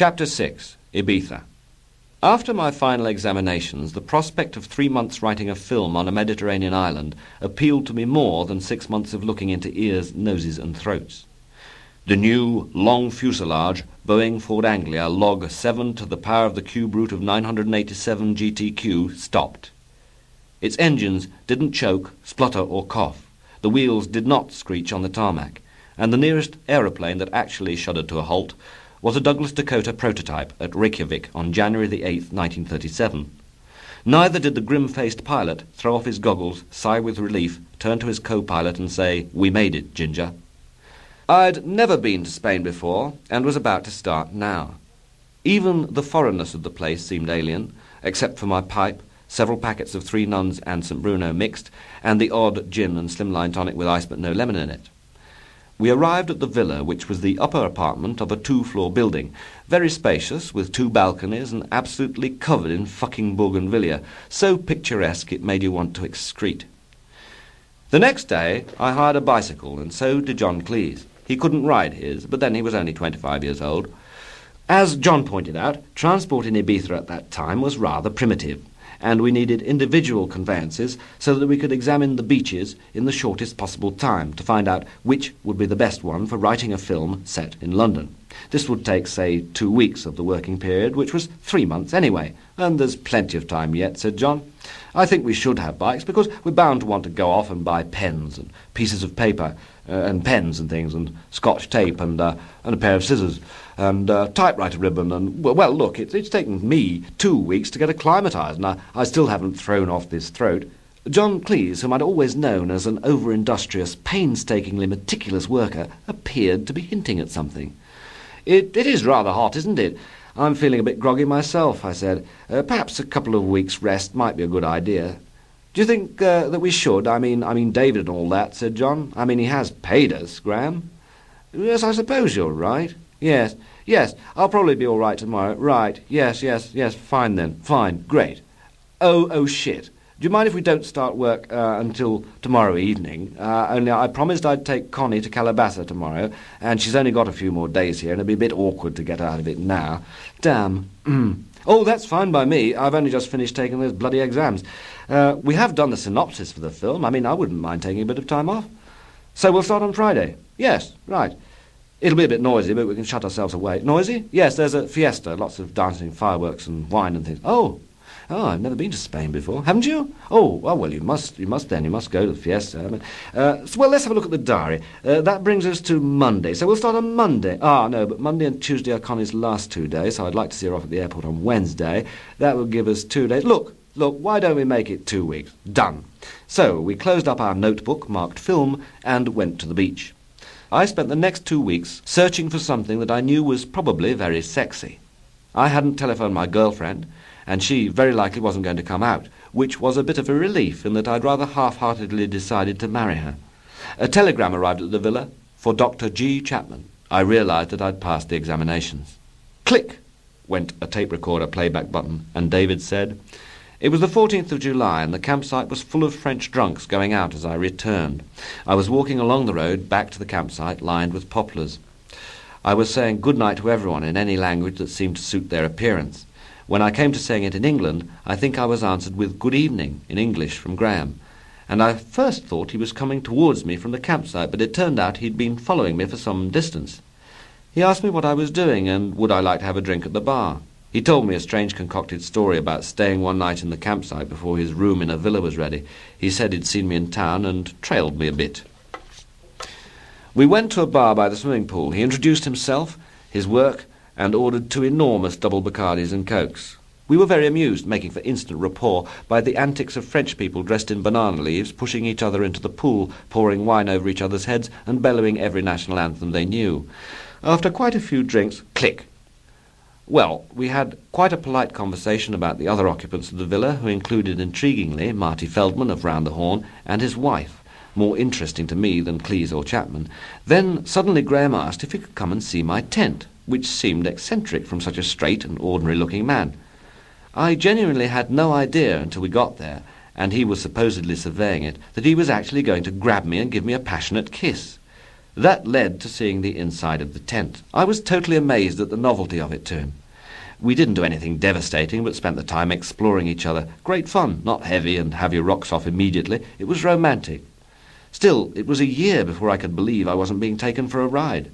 Chapter 6. Ibiza. After my final examinations, the prospect of 3 months writing a film on a Mediterranean island appealed to me more than 6 months of looking into ears, noses and throats. The new, long fuselage Boeing Ford Anglia log 7 to the power of the cube root of 987 GTQ stopped. Its engines didn't choke, splutter or cough. The wheels did not screech on the tarmac, and the nearest aeroplane that actually shuddered to a halt was a Douglas Dakota prototype at Reykjavik on January the 8th, 1937. Neither did the grim-faced pilot throw off his goggles, sigh with relief, turn to his co-pilot and say, "We made it, Ginger." I'd never been to Spain before, and was about to start now. Even the foreignness of the place seemed alien, except for my pipe, several packets of Three Nuns and St. Bruno mixed, and the odd gin and slimline tonic with ice but no lemon in it. We arrived at the villa, which was the upper apartment of a 2-floor building, very spacious, with 2 balconies and absolutely covered in fucking bougainvillea, so picturesque it made you want to excrete. The next day I hired a bicycle, and so did John Cleese. He couldn't ride his, but then he was only 25 years old. As John pointed out, transport in Ibiza at that time was rather primitive, and we needed individual conveyances so that we could examine the beaches in the shortest possible time to find out which would be the best one for writing a film set in London. This would take, say, 2 weeks of the working period, which was 3 months anyway, and there's plenty of time yet, said John. I think we should have bikes, because we're bound to want to go off and buy pens and pieces of paper, and pens and things, and scotch tape, and a pair of scissors, and typewriter ribbon, and, well, look, it's taken me 2 weeks to get acclimatised, and I still haven't thrown off this throat. John Cleese, whom I'd always known as an over-industrious, painstakingly meticulous worker, appeared to be hinting at something. It is rather hot, isn't it? I'm feeling a bit groggy myself, I said. Perhaps a couple of weeks' rest might be a good idea. Do you think that we should? I mean, David and all that, said John. I mean, he has paid us, Graham. Yes, I suppose you're right. Yes, I'll probably be all right tomorrow. Right, yes, fine then. Fine, great. Oh, shit. Do you mind if we don't start work until tomorrow evening? Only I promised I'd take Connie to Calabasas tomorrow, and she's only got a few more days here, and it'd be a bit awkward to get out of it now. Damn. Oh, that's fine by me. I've only just finished taking those bloody exams. We have done the synopsis for the film. I mean, I wouldn't mind taking a bit of time off. So we'll start on Friday? Yes, right. It'll be a bit noisy, but we can shut ourselves away. Noisy? Yes, there's a fiesta, lots of dancing, fireworks and wine and things. Oh, I've never been to Spain before. Haven't you? Oh, well, you must then. You must go to the fiesta. Well, let's have a look at the diary. That brings us to Monday. So we'll start on Monday. No, but Monday and Tuesday are Connie's last 2 days, so I'd like to see her off at the airport on Wednesday. That will give us 2 days. Look, why don't we make it 2 weeks? Done. So we closed up our notebook, marked film, and went to the beach. I spent the next 2 weeks searching for something that I knew was probably very sexy. I hadn't telephoned my girlfriend, and she very likely wasn't going to come out, which was a bit of a relief in that I'd rather half-heartedly decided to marry her. A telegram arrived at the villa for Dr. G. Chapman. I realised that I'd passed the examinations. Click went a tape recorder playback button, and David said, "It was the 14th of July, and the campsite was full of French drunks going out as I returned. I was walking along the road back to the campsite lined with poplars. I was saying good night to everyone in any language that seemed to suit their appearance. When I came to saying it in England, I think I was answered with good evening in English from Graham, and I first thought he was coming towards me from the campsite, but it turned out he'd been following me for some distance. He asked me what I was doing, and would I like to have a drink at the bar. He told me a strange concocted story about staying one night in the campsite before his room in a villa was ready. He said he'd seen me in town and trailed me a bit. We went to a bar by the swimming pool. He introduced himself, his work, and ordered 2 enormous double Bacardis and Cokes. We were very amused, making for instant rapport, by the antics of French people dressed in banana leaves, pushing each other into the pool, pouring wine over each other's heads, and bellowing every national anthem they knew. After quite a few drinks, click. Well, we had quite a polite conversation about the other occupants of the villa, who included, intriguingly, Marty Feldman of Round the Horn and his wife, more interesting to me than Cleese or Chapman. Then suddenly Graham asked if he could come and see my tent, which seemed eccentric from such a straight and ordinary-looking man. I genuinely had no idea until we got there, and he was supposedly surveying it, that he was actually going to grab me and give me a passionate kiss. That led to seeing the inside of the tent. I was totally amazed at the novelty of it to him. We didn't do anything devastating, but spent the time exploring each other. Great fun, not heavy and have your rocks off immediately. It was romantic. Still, it was a year before I could believe I wasn't being taken for a ride.